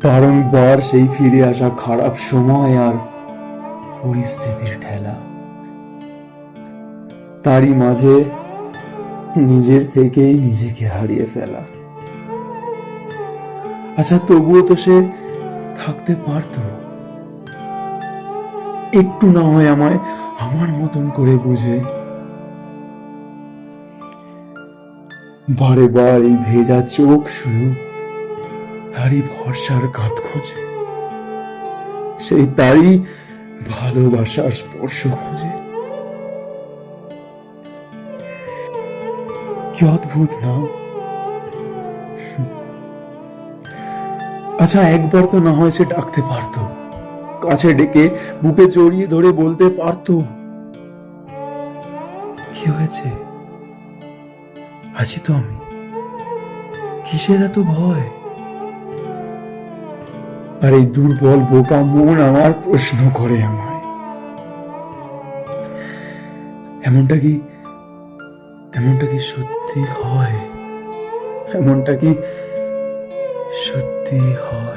বারংবার সেই ফিরে আসা খারাপ সময় আর পরিস্থিতির ঠেলা, তারই মাঝে নিজের থেকেই নিজেকে হারিয়ে ফেলা। আচ্ছা, তবুও তো সে থাকতে পারতো, একটু না হয় আমায় আমার মতন করে বুঝে। বারে বার এই ভেজা চোখ শুধু তারই ভরসার কাঁধ খোঁজে, সেই তারই ভালোবাসার স্পর্শ খোঁজে। কি অদ্ভুত না? আচ্ছা, একবার তো না হয় সে ডাকতে পারতো, কাছে ডেকে বুকে জড়িয়ে ধরে বলতে পারতো, কি হয়েছে, আছি তো আমি, কিসের এত ভয়? আর এই দুর্বল বোকা মন আমার প্রশ্ন করে আমায়, এমনটা কি, এমনটা কি সত্যি হয়? এমনটা কি সত্যি হয়?